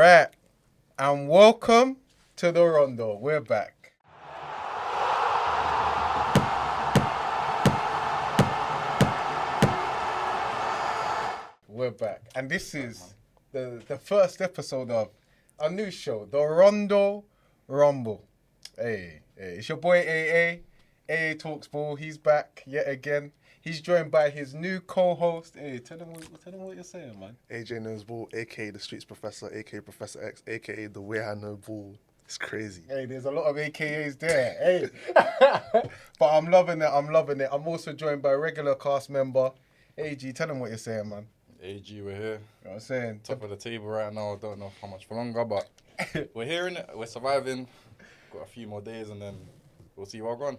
Right, and welcome to the Rondo. We're back. We're back, and this is the first episode of a new show, the Rondo Rumble. Hey, it's your boy AA Talks Ball. He's back yet again. He's joined by his new co-host. Hey, tell them what you're saying, man. AJ Knows Ball, aka the Streets Professor, aka Professor X, aka the Way I Know Ball. It's crazy. Hey, there's a lot of AKAs there. Hey, but I'm loving it. I'm also joined by a regular cast member. AG, tell them what you're saying, man. AG, we're here. You know what I'm saying? Top of the table right now. I don't know how much for longer, but we're here in it. We're surviving. Got a few more days and then we'll see where we're going.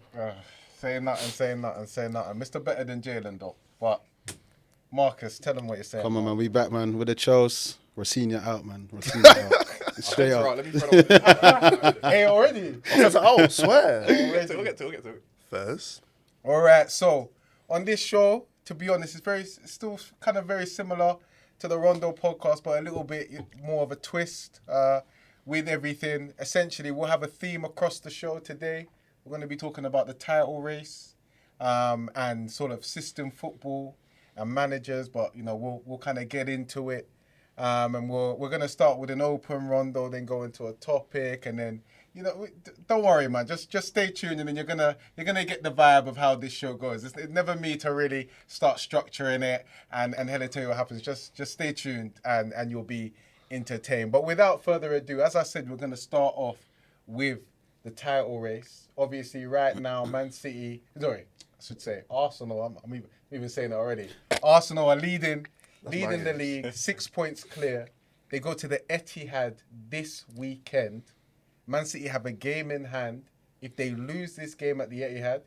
Saying nothing. Mr. Better than Jalen, though. But Marcus, tell them what you're saying. Come on, man. We back, man. With the Chels. We're senior out, man. We're senior out. Straight up. Right, let me throw it. Hey, already? Oh, swear. We'll get to it. First. All right, so on this show, to be honest, it's still kind of very similar to the Rondo podcast, but a little bit more of a twist with everything. Essentially, we'll have a theme across the show today. We're going to be talking about the title race and sort of system football and managers, but we'll kind of get into it. And we're going to start with an open rondo, then go into a topic, and then don't worry, man. Just stay tuned, and then you're gonna get the vibe of how this show goes. It's never me to really start structuring it and head tell you what happens. Just stay tuned, and you'll be entertained. But without further ado, as I said, we're gonna start off with the title race. Obviously, right now, Arsenal. I'm even saying it already. Arsenal are leading the league, 6 points clear. They go to the Etihad this weekend. Man City have a game in hand. If they lose this game at the Etihad,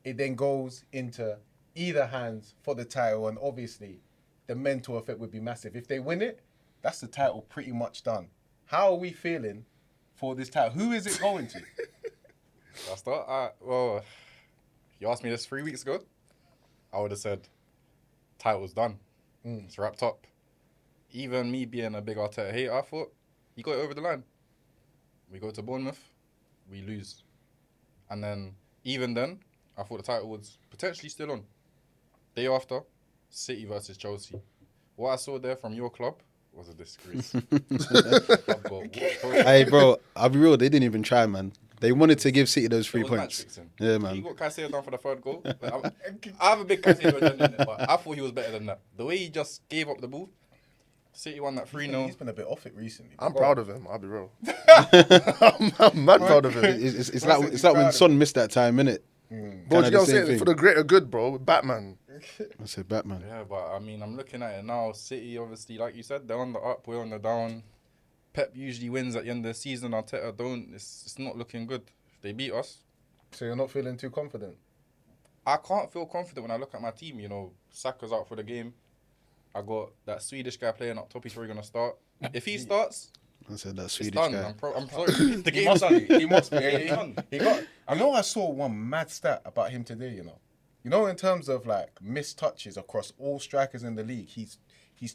it then goes into either hands for the title, and obviously the mental effect would be massive. If they win it, that's the title pretty much done. How are we feeling for this title? Who is it going to? I'll start. Well, you asked me this 3 weeks ago. I would have said, title's done. It's wrapped up. Even me being a big Arteta hater, I thought, he got it over the line. We go to Bournemouth, we lose. And then, even then, I thought the title was potentially still on. Day after, City versus Chelsea. What I saw there from your club was a disgrace. Hey, bro, I'll be real. They didn't even try, man. They wanted to give City those 3 points. Yeah, man. He got Caicedo down for the third goal. I have a big Caicedo agenda in it, but I thought he was better than that. The way he just gave up the ball, City won that 3-0. He's been a bit off it recently. I'm proud of him, I'll be real. I'm mad proud of him. It's like when Son missed that time, innit? Bro, you know what I'm saying? For the greater good, bro. Batman. I said Batman. Yeah, but I mean, I'm looking at it now. City, obviously, like you said, they're on the up, we're on the down. Pep usually wins at the end of the season. Arteta don't. It's not looking good. They beat us. So you're not feeling too confident? I can't feel confident when I look at my team. Saka's out for the game. I got that Swedish guy playing up top. He's probably going to start. If he starts, I said that it's Swedish done. guy. I'm sorry. The game's done. He must be. He's done. I saw one mad stat about him today, in terms of like missed touches across all strikers in the league, he's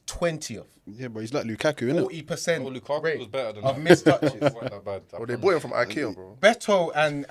20th. Yeah, but he's like Lukaku, innit? 40% Lukaku rate was better than of missed touches. It wasn't that bad. Well, they bought him from Ikea, bro. Beto and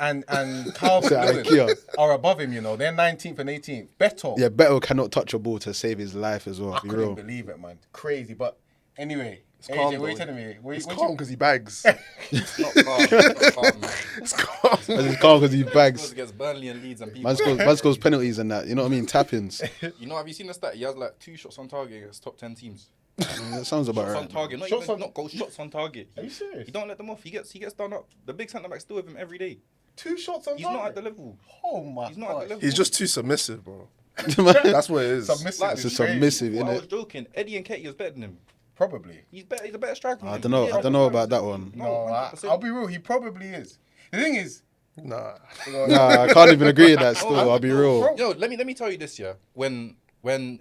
Carl Ikea. are above him, They're 19th and 18th. Beto. Yeah, Beto cannot touch a ball to save his life as well. I couldn't believe it, man. Crazy. But anyway, calm, AJ, what are though. you telling me? It's calm because he bags. It's not calm. It's calm, man. It's calm. It's calm because he Goes bags. against Burnley and Leeds and people. Man scores penalties and that. You know what I mean? Tap-ins. Have you seen the stat? He has like 2 shots on target against top 10 teams. That sounds about Shots right. on target, not goal, shots on target. Are you serious? He don't let them off. He gets done up. The big centre back's still with him every day. 2 shots on He's target? not at the level. Oh my He's not at the level. He's just too submissive, bro. That's what it is. Submissive. Like, It's is a crazy. submissive, Well, I was innit? joking. Eddie and Katie was better than him. Probably. He's better. He's a better striker. I don't know about that one. No, I'll be real. He probably is. The thing is, Nah. Nah, I can't even agree with that still. I'll be real. Yo, let me tell you this, yeah. When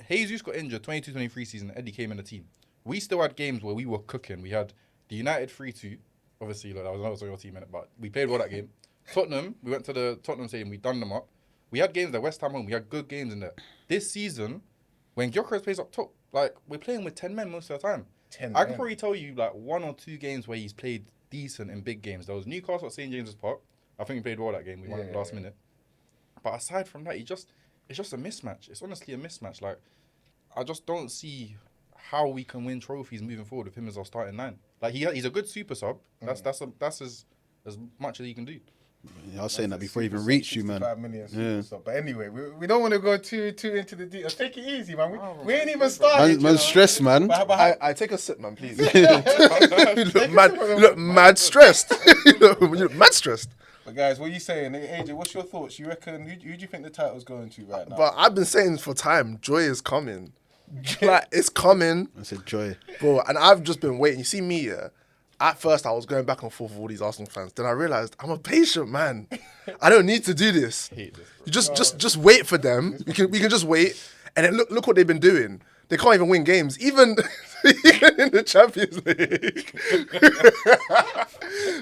Jesus got injured, 22-23 season, Eddie came in the team. We still had games where we were cooking. We had the United 3-2. Obviously, that was on your team, but we played well that game. Tottenham, we went to the Tottenham stadium, we done them up. We had games at West Ham home, we had good games in there. This season, when Gyökeres plays up top, like, we're playing with 10 men most of the time. 10. I can probably tell you like 1 or 2 games where he's played decent in big games. There was Newcastle at St James's Park. I think he played well that game. We won it last minute. But aside from that, it's just a mismatch. It's honestly a mismatch. Like, I just don't see how we can win trophies moving forward with him as our starting 9. Like, he's a good super sub. That's as much as he can do. Yeah, I was saying that before he even reached you, man. 65 million super sub. But anyway, we don't want to go too into the details. Take it easy, man. We ain't even started. Man's stressed, man. I take a sip, man, please. look mad stressed. Look mad stressed. But guys, what are you saying? AJ, what's your thoughts? You reckon, who do you think the title's going to right now? But I've been saying for time, joy is coming. Like, it's coming. I said joy. Bro, and I've just been waiting. You see me, yeah? At first, I was going back and forth with all these Arsenal fans. Then I realised I'm a patient man. I don't need to do this. Hate this, bro. You just wait for them. We can just wait. And then look what they've been doing. They can't even win games, even in the Champions League.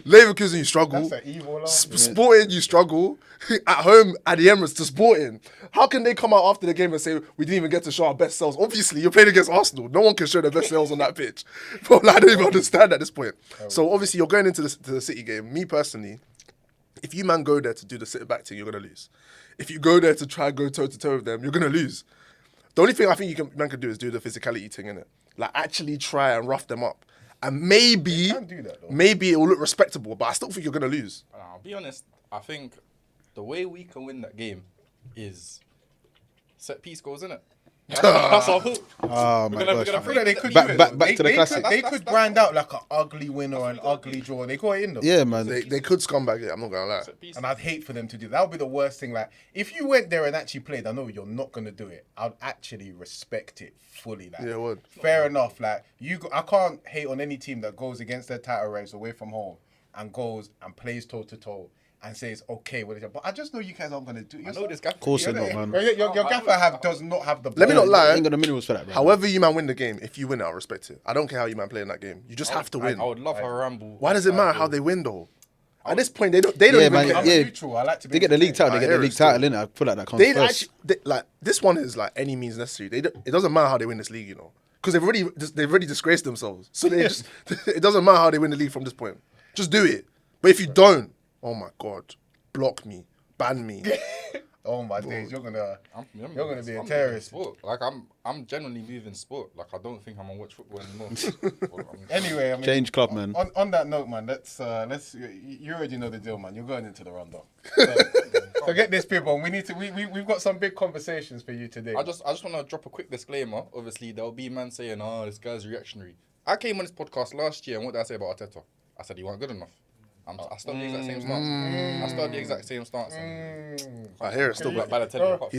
Leverkusen, you struggle. That's an evil laugh. Sporting, you struggle. At home, at the Emirates, to Sporting. How can they come out after the game and say, we didn't even get to show our best selves? Obviously, you're playing against Arsenal. No one can show their best selves on that pitch. Bro, I don't even understand at this point. So, obviously, you're going into the City game. Me, personally, if you, man, go there to do the sit-back thing, you're going to lose. If you go there to try and go toe-to-toe with them, you're going to lose. The only thing I think man can do is do the physicality thing, innit? Like, actually try and rough them up. And maybe it will look respectable, but I still think you're going to lose. I'll be honest. I think the way we can win that game is set piece goals, innit? That's our hope. Oh, my gosh. I feel like they could Back do to it. the classic. They could grind out like an ugly win or an ugly draw. They got it in them. Yeah, man. They could scumbag it, I'm not going to lie. Set piece. And I'd hate for them to do that. Would be the worst thing. Like, if you went there and actually played, I know you're not gonna do it. I'd actually respect it fully. Like, Yeah, I would. Fair enough. Like, I can't hate on any team that goes against their title race away from home and goes and plays toe to toe and says, okay, but I just know you guys aren't gonna do it. I know this guy. Of course you're not, man. Your gaffer does not have the. Let me not lie. I ain't got the minerals for that, bro. However you, man, win the game, if you win it, I'll respect it. I don't care how you, man, play in that game. You just have to win. I would love a ramble. Why does it matter how they win, though? At this point, they don't even man, care. I'm yeah. neutral. I like to be. They get the league title, they I get the hear it league still. title, innit? I feel like that comes They first. actually, like, this one is like any means necessary. It doesn't matter how they win this league, you know, because they've already disgraced themselves. So they just it doesn't matter how they win the league from this point. Just do it. But if you don't, oh my God, block me, ban me. Oh my days, you're gonna be a I'm terrorist. moving sport. Like I'm genuinely moving sport. Like I don't think I'm gonna watch football anymore. Anyway, I mean, Change club, man. On that note, man, let's you already know the deal, man. You're going into the rondo. So get this, people. We've got some big conversations for you today. I just want to drop a quick disclaimer. Obviously, there'll be man saying, "Oh, this guy's reactionary." I came on this podcast last year, and what did I say about Arteta? I said he wasn't good enough. I still the exact same stance. I still the exact same stance. I hear it still, but Balotelli.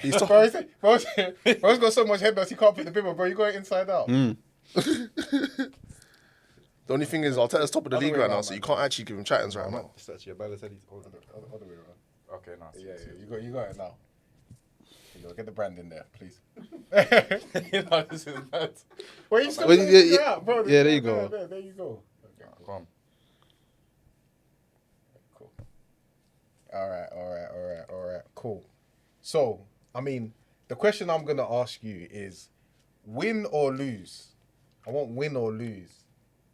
he's top. Bro's got so much head he can't put the bibber, bro. You got it inside out. The only thing is, Arteta's top of the Other league way right around, now, so man. you can't actually give him chattings right now. It's actually a Balotelli. Other way around. Okay, nice. Yeah. You got it now. Get the brand in there, please. You know, this is mad. Well, you still Well, figure it out, bro. yeah, there you go. There you go. Okay, go on. Cool. All right. Cool. So, I mean, the question I'm gonna ask you is, win or lose? I want win or lose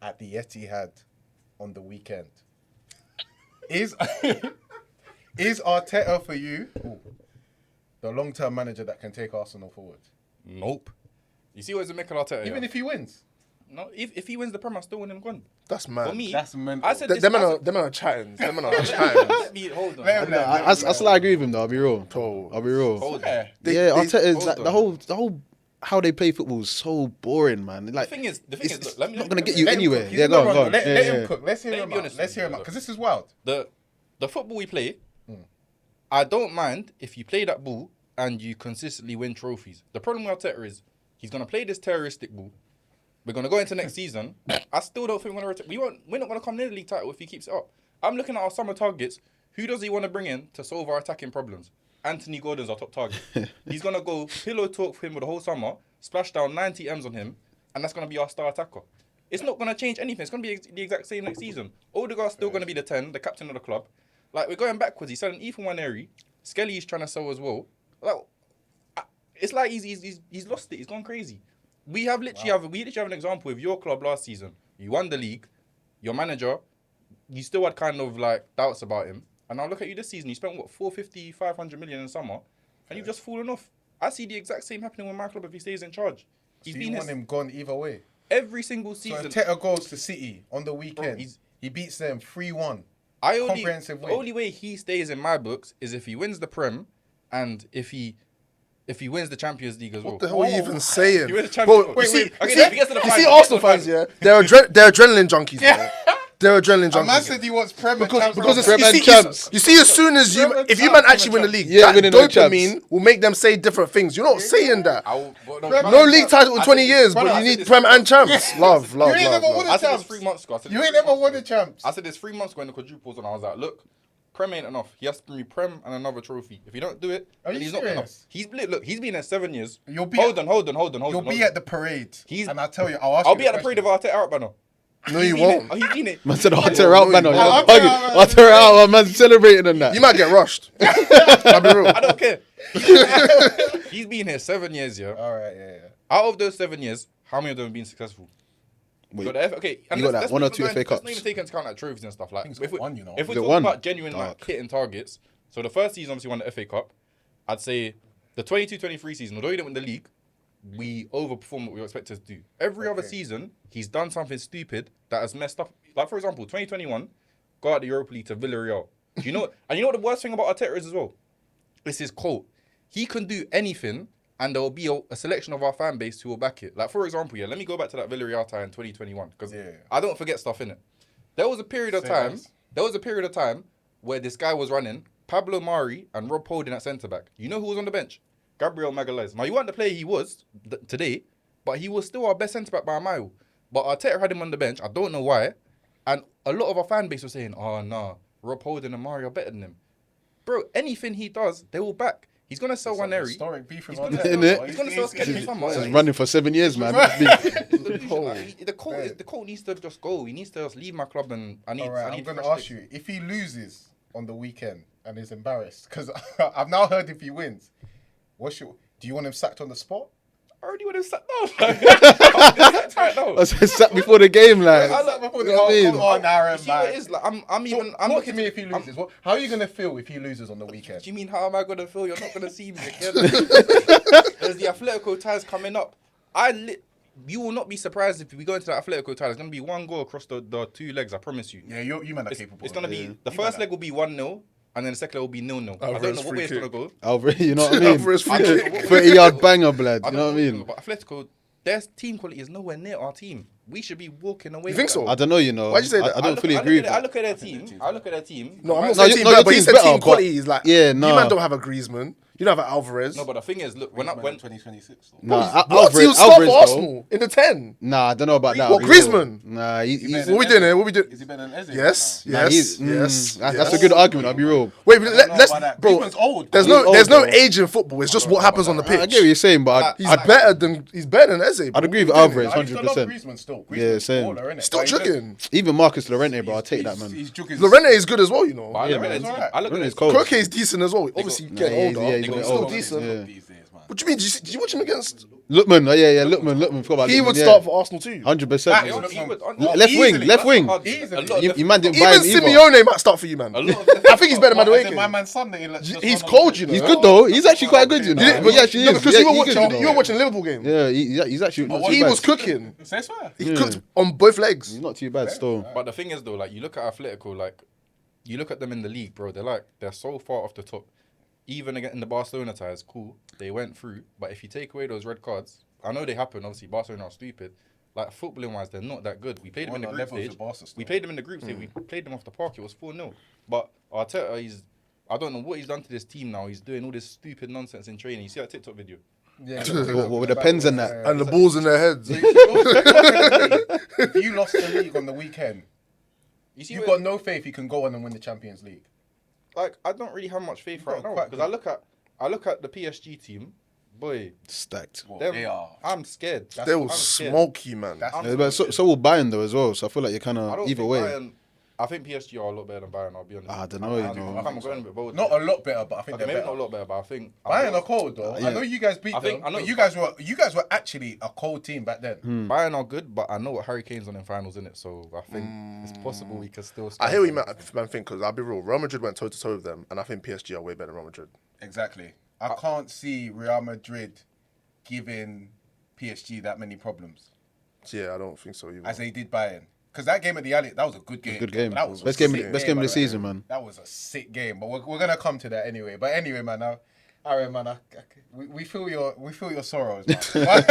at the Etihad on the weekend. Is Arteta for you the long-term manager that can take Arsenal forward? Nope. You see what is Mikel Arteta? Even if he wins? No, if he wins the Premier, I still want him gone. That's mad. For me, That's mental. I said Them man are chattings. Them man are chattings. Hold on. I still agree with him, though. I'll be real. Bro. I'll be real. Hold on. Yeah. Yeah, Arteta is hold like on. the whole how they play football is so boring, man. Like The thing is, it's look, let me not gonna get you Let him anywhere. cook. He's Yeah, in go the on, go rondo. on. Let Yeah, him yeah. cook. Let's hear Let him me be out. honest Let's with hear you, him out. look. Because this is wild. the football we play, I don't mind if you play that ball and you consistently win trophies. The problem with Arteta is he's gonna play this terroristic ball. We're gonna go into next season. I still don't think we're gonna. We're not gonna come near the league title if he keeps it up. I'm looking at our summer targets. Who does he want to bring in to solve our attacking problems? Anthony Gordon's our top target. He's gonna go pillow talk for him with the whole summer, splash down 90 M's on him, and that's gonna be our star attacker. It's not gonna change anything. It's gonna be the exact same next season. Odegaard's still gonna be the 10, the captain of the club. Like, we're going backwards. He's selling Ethan Waneri. Skelly's trying to sell as well. Like, it's like he's lost it. He's gone crazy. we literally have an example with your club last season. You won the league. Your manager, you still had kind of like doubts about him. And now look at you this season. You spent what 450, 500 million in summer, and you've just fallen off. I see the exact same happening with my club if he stays in charge. He's So been you want him gone either way. every single So season. if Teta goes to City on the weekend, Bro, he beats them 3-1. The win. only way he stays in my books is if he wins the Prem, and if he wins the Champions League as well. What the hell are you even saying? You win the Champions Bro, League. you see, Okay, you if he gets to the see final, he Arsenal gets to the fans, yeah? They're adrenaline junkies, bro. They're adrenaline A man junkies. said he wants Premier Because Champions. Prem and you champs. see, as soon as if you man actually win the league, Yeah, that winning the champs. dopamine will make them say different things. You're not saying that. Prem- No league title in 20 years, brother, but I you said need this- Prem and champs. Love. You ain't never won I a said this champs. 3 months ago. You ain't never won the champs. I said this 3 months ago when the quadruples, and I was like, look, Prem ain't enough. He has to bring me Prem and another trophy. If you don't do it, Are then you he's not serious? enough. He's been there 7 years. You'll be Hold at- on. You'll be at the parade. He's- And I'll tell you, I'll ask I'll you be the at the parade of question. Arteta out banner. No, you won't. Oh, he's been it. Man said Arteta out, man. you You're won't. bugging. Arteta out, man. Celebrating on that. You might get rushed. I'll be real. I don't care. He's been here 7 years, yeah. All right, yeah. Out of those 7 years, how many of them have been successful? Wait, You got the okay, and you got let's- that one or let's two not FA even- let's not Cups. even take into account like trophies and stuff like. he's If got one, you know. if we're Is it talking one? about genuine like Dark. hitting targets, so the first season obviously won the FA Cup. I'd say the 22-23 season, although he didn't win the league, we overperformed what we were expected to do. Every other season, he's done something stupid that has messed up. Like for example, 2021, got out the Europa League to Villarreal. Do you know? And you know what the worst thing about Arteta is as well? It's his quote. He can do anything, and there will be a selection of our fan base who will back it. Like for example, yeah, let me go back to that Villarreal tie in 2021 because I don't forget stuff in it. There was a period of time. less. There was a period of time where this guy was running Pablo Mari and Rob Holding at centre back. You know who was on the bench? Gabriel Magalhaes. Now, you weren't the player he was today, but he was still our best centre back by a mile. But Arteta had him on the bench. I don't know why. And a lot of our fan base was saying, oh, nah, Rob Holding and Mari are better than him. Bro, anything he does, they will back. He's going to sell Waneri. Historic beef with He's Arteta. Innit? He's going to sell Sketch in summer. He's running for 7 years, man. The coach needs to just go. He needs to just leave my club and I need. All right, I I'm need going to fresh ask legs. you, if he loses on the weekend and is embarrassed, because I've now heard if he wins, do you want him sacked on the spot? I already would have sat down. Right now. I said sat before the game, like. I look- Before You know what I mean? Come on, Aaron, You see what man. it is? Like, I'm even. I'm Talk looking to me if he loses. How are you going to feel if he loses on the weekend? Do you mean how am I gonna feel? You're not gonna see me again. There's the Atletico ties coming up. You will not be surprised if we go into that Atletico tie. There's gonna be one goal across the 2 legs. I promise you. Yeah, you man are capable. It's gonna be the You first man leg will be 1-0, and then the second leg will be 0-0. I don't Alvarez know what free way it's kick. gonna go. Alvarez, you know what I mean? Alvarez free I don't kick. know what- 30-yard banger, blood. You know what I mean? But Atletico, their team quality is nowhere near our team. We should be walking away. You think with so? that. I don't know, you know. Why'd you say that? I don't fully agree with I that. look at their team. I look at their team. No, I'm not No, saying you- team no, better, your but he team's said better, team but- quality is like, Yeah, you no. man don't have a Griezmann. You don't have an Alvarez. No, but the thing is, look, when 2026. Nah, What? He'll start for Arsenal in the 10. Nah, I don't know about that. What, I'll be real. Griezmann? Nah, he's... What we doing here? What we doing? Is he better than Eze? Yes, Nah, yes, he's- yes. That's a good argument, I'll be real. Wait, but I don't know let's, about that. bro. Griezmann's old. There's He's no, old, there's no though. age in football. It's just what happens on the I get what pitch. you're saying, but He's better than Eze. I'd bro. agree with What we Alvarez doing? I used to love 100%. Griezmann still. Yeah, Griezmann's same. baller, innit? Still But he just- jugging. Even Marcus Llorente, bro, I'll take that, man. He's jugging. Lorente is good as well, you know. But I look Yeah, at man. their team. Alright. I look at Llorente's their cold. Koke is decent as well. Obviously, Nah, getting he's- older. yeah, he's but getting still older. decent. Yeah. These days, man. What do you mean? Did you watch him against? Lookman, Lookman. Forgot about He Lookman, would yeah. start for Arsenal too. 100%. team. Look, He would- Left wing, Easily. left wing. Easily. You man didn't Even buy him either. Simeone might start for you, man. A lot of I think he's better than What, as in Madueke. my man's son that he lets just He's run on cold, the you know. He's good though. He's actually quite good, you know. Yeah, But he actually No, is. because Yeah, you were he's watching. good, You were watching Liverpool game. Yeah, he's actually not too He bad. was cooking. Say swear. He cooked on both legs. He's not too bad still. But the thing is, though, like you look at Atletico, like you look at them in the league, bro. They're so far off the top. Even again in the Barcelona ties, cool, they went through. But if you take away those red cards, I know they happen. Obviously, Barcelona are stupid. Like footballing wise, they're not that good. We played them in the Well, group levels stage. with Barca still. We played them in the group stage. We played them off the park. It was 4-0. But Arteta, I don't know what he's done to this team now. He's doing all this stupid nonsense in training. You see that TikTok video? Yeah. What with the pens and that? And the balls in their heads. If you lost the league on the weekend, You see, you've where- got no faith you can go on and win the Champions League. like I don't really have much faith You've right got now quite because I look at the PSG team, boy. Stacked. Well, them- they are. I'm scared. They will I'm scared. smoke you, man. That's I'm Yeah, but so will Bayern though as well. So I feel like you're kind I of don't either think way. Bayern, I think PSG are a lot better than Bayern. I'll be honest. I don't know, you know. I'm going a bit bold. Not a lot better, but I think Okay, they're maybe better. not a lot better, but I think Bayern are cold though. Yeah. I know you guys beat I think- them, I know- but you guys were actually a cold team back then. Bayern are good, but I know what Harry Kane's on in finals, in it. So I think it's possible we can still. I hear what you man think, because I'll be real. Real Madrid went toe to toe with them, and I think PSG are way better than Real Madrid. Exactly. I can't see Real Madrid giving PSG that many problems Yeah, I don't think so either. as they did Bayern. Because that game at the Allianz, that was a good game. Good game. That was a Best game sick of by the way. season, man. That was a sick game, but we're gonna come to that anyway. But anyway, man, Aaron, man, we feel your sorrows, man.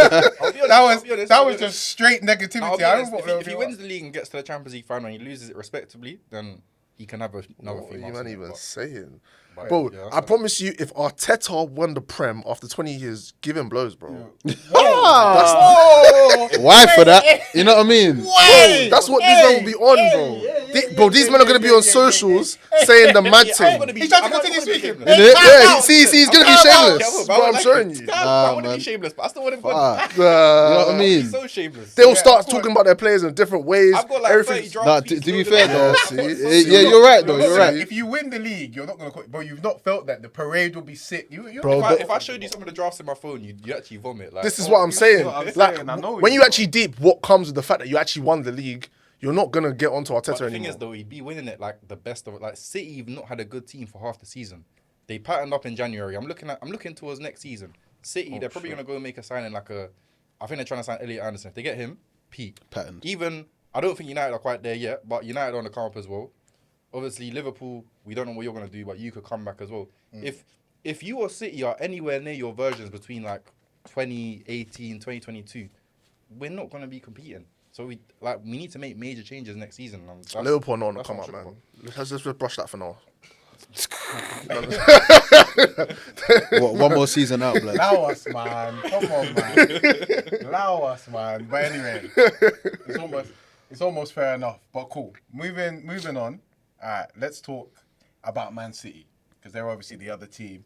that was just straight negativity. I don't know if he wins the league and gets to the Champions League final and he loses it respectably, then he can have another What few are you months. man in it, even but- saying? but Bro, yeah, I promise you, if Arteta won the Prem after 20 years, give him blows, bro. Why for that? You know what I mean? Bro, that's what these men will be on, bro. These men are going to be on socials saying the mad thing. He's trying to continue speaking. Yeah, see, he's going to be shameless. Bro, I'm showing you. I want to man. be shameless, but I still want him gone. Fuck. You know what I mean? He's so shameless. They'll start talking about their players in different ways. I've got like 30 draft Nah, pieces to be loaded fair up. though, see? yeah, you're right though. You're right. If you win the league, you're not gonna. Bro, you've not felt that the parade will be sick. You're Bro, If I showed you some of the drafts in my phone, you'd actually vomit. Like, This is what I'm saying. what I'm Like, saying, I know when you, you bro. actually deep what comes with the fact that you actually won the league, you're not going to get onto Arteta But the thing anymore. is, though, he'd be winning it like the best of it. Like City, have not had a good team for half the season. They patterned up in January. I'm looking towards next season. City, they're probably gonna go make a signing like a. I think they're trying to sign Elliot Anderson. If they get him, peak. Patterned. Even I don't think United are quite there yet, but United are on the come up as well. Obviously, Liverpool, we don't know what you're gonna do, but you could come back as well. If you or City are anywhere near your versions between like 2018, 2022, we're not gonna be competing. So we need to make major changes next season. Liverpool are not on the that's come what up, I'm man. Let's just brush that for now. One more season out, blood. Allow us, man. Come on, man. Allow us, man. But anyway, it's almost fair enough. But cool. Moving on. All right, let's talk about Man City, because they're obviously the other team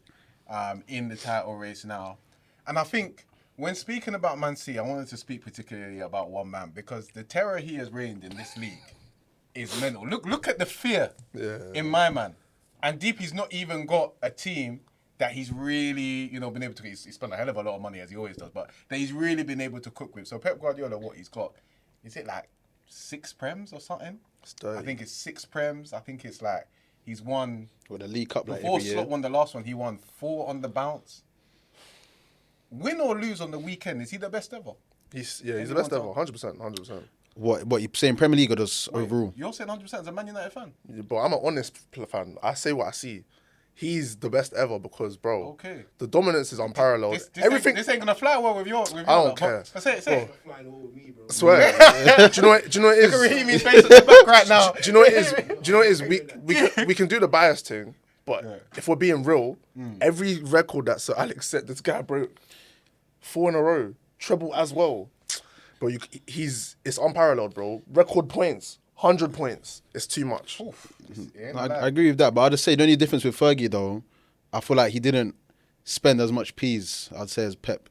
in the title race now. And I think when speaking about Man City, I wanted to speak particularly about one man, because the terror he has reigned in this league is mental. Look at the fear in my man. And Deep, he's not even got a team that he's really, been able to. He's spent a hell of a lot of money, as he always does, but that he's really been able to cook with. So Pep Guardiola, what he's got, is it like 6 Prems or something? I think it's 6 Prems. I think it's like he's won. With the League Cup, like Before every year. Slot won the last one, he won 4 on the bounce. Win or lose on the weekend, is he the best ever? He's the best ever, 100%. What you saying? Premier League or just overall? You're saying 100% as a Man United fan? But I'm an honest fan. I say what I see. He's the best ever because, bro, Okay. the dominance is unparalleled. This ain't gonna fly well with your. I don't care. Say it. I swear. Do you know what it is? Look at Raheemi's face at the back right now. Do you know what it is? We can do the bias thing, but if we're being real, every record that Sir Alex set, this guy broke 4 in a row, treble as well. Bro, it's unparalleled, bro. Record points, 100 points. It's too much. I agree with that, but I'd just say the only difference with Fergie though, I feel like he didn't spend as much P's, I'd say, as Pep.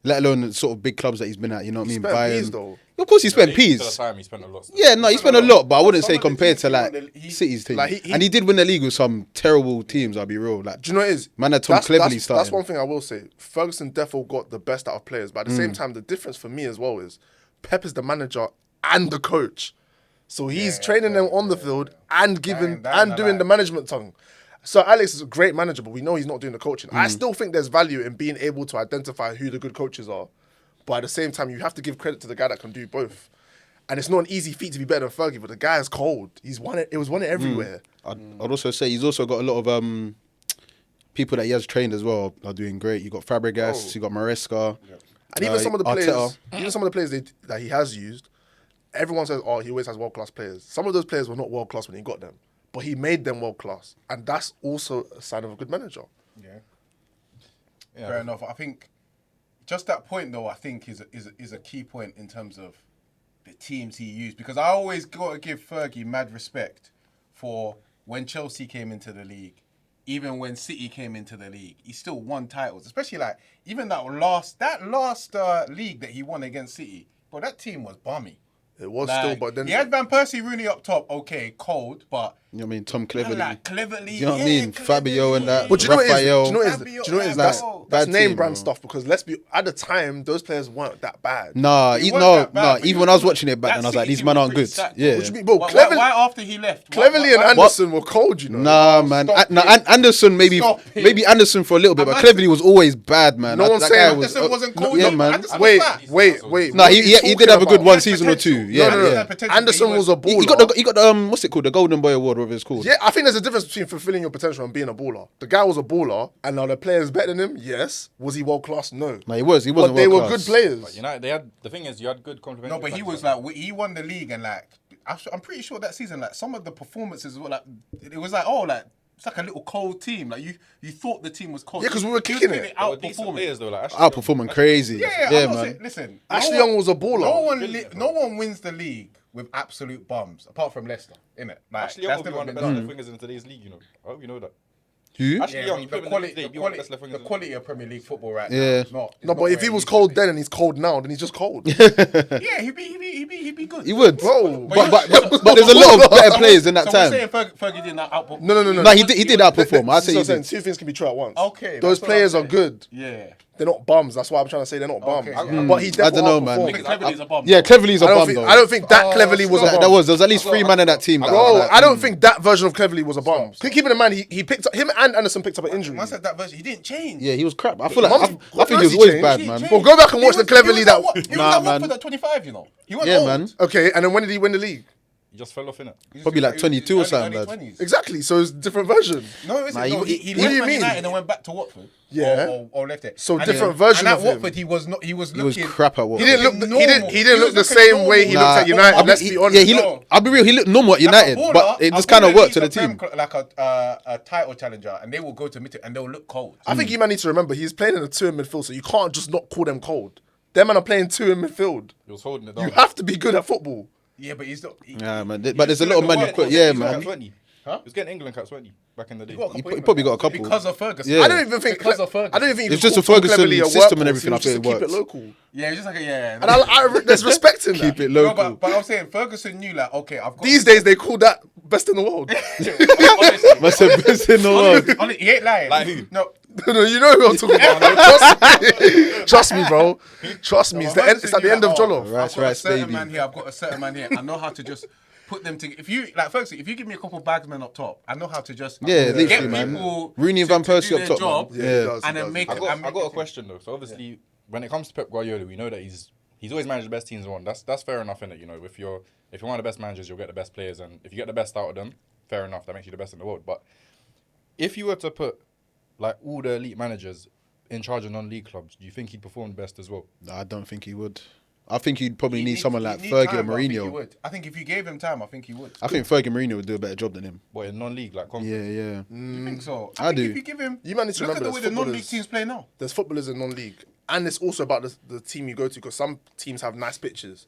Let alone the sort of big clubs that he's been at, you know what I mean? Spent Bayern. P's though. Of course he spent For the P's. time, he spent a lot. Yeah, no, he spent a lot, but I wouldn't Some say of the compared teams to he like won City's team. like, And he did win the league with some terrible teams, I'll be real. Like, Do you know what it is? Man had Tom Cleverley That's starting. one thing I will say. Ferguson defo got the best out of players, but at the same time, the difference for me as well is Pep is the manager and the coach. So he's training them on the field and giving and doing the management tongue. So Alex is a great manager, but we know he's not doing the coaching. I still think there's value in being able to identify who the good coaches are. But at the same time, you have to give credit to the guy that can do both. And it's not an easy feat to be better than Fergie, but the guy is cold. He's won it. It was won it everywhere. I'd also say he's also got a lot of people that he has trained as well are doing great. You got Fabregas, you got Maresca. And even some of the players, Arteta. that he has used, everyone says, "Oh, he always has world class players." Some of those players were not world class when he got them, but he made them world class, and that's also a sign of a good manager. Fair enough. I think just that point though, I think is a key point in terms of the teams he used, because I always got to give Fergie mad respect for when Chelsea came into the league. Even when City came into the league, he still won titles. Especially like even that last league that he won against City, bro. That team was bummy. It was Like, still, but then he had Van Persie, Rooney up top. Okay, cold, but You know what I mean? Tom Cleverley. like Cleverly. You know what I yeah, mean? Fabio and that. But do you know what it is? Do Raphael. you know what it is? Do you know what it is? That's Fabio. that's Bad name team, brand bro. stuff because let's be at the time those players weren't that bad. Nah, He no, wasn't that bad, no. but Even you when I was know, watching it back that then, I was City like, these team men was aren't pretty good. stacked. Yeah. What you mean, bro? Why after he left? Cleverly and Anderson were cold, you know. Nah, man. Stop No, it. Anderson maybe Stop it. maybe Anderson for a little bit, but Anderson- Cleverly was always bad, man. No That- one's that saying guy was- Anderson wasn't cold. Yeah, No, man. Anderson was Wait, fast. wait. No, what are he you he did have a talking good about? one He had season or two. potential. Yeah, No. yeah. Potentially, Anderson he was a He baller. got the what's it called? The Golden Boy Award, whatever it's called. Yeah, I think there's a difference between fulfilling your potential and being a baller. The guy was a baller, and are the players better than him? Yes. Was he world class? No. No, he wasn't. But they were world good class. players. United, they had the thing is you had good complementary. No, but he was players. like he won the league and like I'm pretty sure that season like some of the performances were like it was like like it's like a little cold team. Like you thought the team was cold. Yeah, 'cause we were He was kicking clearly it. They were decent outperforming. players though. Like Outperforming crazy. Yeah, Yeah, I'm not man. saying, listen, Ashley Young was a baller. No one wins the league with absolute bums apart from Leicester, innit? Like, Ashley Young that's will be never one of the been best done. left wingers in today's league. You know, I hope you know that. Who? Ashley Yeah, Young, you the put him in quality, the the be one of the best left quality, wingers. the quality of Premier League football right now. Yeah. Is not. No, but if he was cold then and he's cold now, then he's just cold. yeah, he'd be good. He would. Bro. But there's a lot of better players in that So we're time. saying Fergie did not outperform. No. No, he did outperform. I This say is he what I'm saying. did. Two things can be true at once. Okay, Those that's what players I'm are saying. good. Yeah. They're not bums. That's why I'm trying to say they're not bums. Okay. But he I definitely don't know, man. outperformed. Because Cleverly's a bum. Yeah, Cleverly's a I don't bum think though. I don't think that Cleverly was a bum. There was at least 3 men in that team. That Bro, was like, I don't think that version of Cleverly was a bum. Keep in mind, he picked up him and Anderson picked up an injury. Man said that version. He didn't change. Yeah, he was crap. I feel like Mum's- I think he was he always changed. bad, He man. changed. Well, go back and watch the Cleverly He that. was at Nah, Watford man. at 25, you know. He went Yeah, old. man. Okay, and then when did he win the league? He just fell off in it. Probably like 22 or Early something, lad. 20s. Exactly. So it's a different version. No, it isn't. Nah, No, he- he what left do you Man mean? United and went back to Watford. Yeah. Or left it. So And different then- version and of at him. Watford, he was was looking crap at He Watford. didn't look. Normal. He didn't He look was the looking same way he normal. looked at United. Nah, Let's be honest. Yeah, he looked. I'll be real. He looked normal at United, Like a but it baller- just a kind of baller worked to the needs a team. like a title challenger, and they will go to mid and they'll look cold. I think you man need to remember he's playing in a two in midfield, so you can't just not call them cold. Them man are playing two in midfield. He was holding it down. You have to be good at football. Yeah, but he's not. Yeah, man. But there's a lot of man. He was Yeah, He was man. getting 20. Huh? He was getting England caps 20 back in the day. He probably got a couple. because of Ferguson. Yeah. I don't even think. Because of Ferguson. I don't even think you It's can just a call Tom Ferguson Cleverley a system and workhorse. everything, It I was just think to it keep it works. local. Yeah, it's just like yeah. There's respect in that. Keep it No, local. but I'm saying Ferguson knew like okay, I've got These days they call that best in the world. honestly, That's the best in the world. honestly, he ain't lying. Like who? No, No, you know who I'm talking about. Man. Trust me, bro. Trust me. It's at the end of Jollof. Right, I've got a certain baby. man here. I've got a certain man here. I know how to just put them together. If you like, Ferguson, if you give me a couple bagsmen up top, I know how to just Yeah, get literally, man. people Rooney and to Van Persie do up their top, job, man. Yeah, Yeah. he does, and he then does. make I it. got a question though. So obviously, when it comes to Pep Guardiola, we know that he's always managed the best teams in one. That's fair enough, innit? You know, if you're one of the best managers, you'll get the best players, and if you get the best out of them, fair enough. That makes you the best in the world. But if you were to put like all the elite managers in charge of non-league clubs, do you think he'd perform best as well? I don't think he would. I think you'd probably He need needs- someone he like needs Fergie or time, but I think he Mourinho. would. I think if you gave him time, I think he would. I think Fergie and Mourinho would do a better job than him. What in non-league like? Yeah, yeah. You think so? I think do. If you give him, You man need to look at remember the way there's the non-league footballers. teams play now. There's footballers in non-league, and it's also about the team you go to because some teams have nice pitches.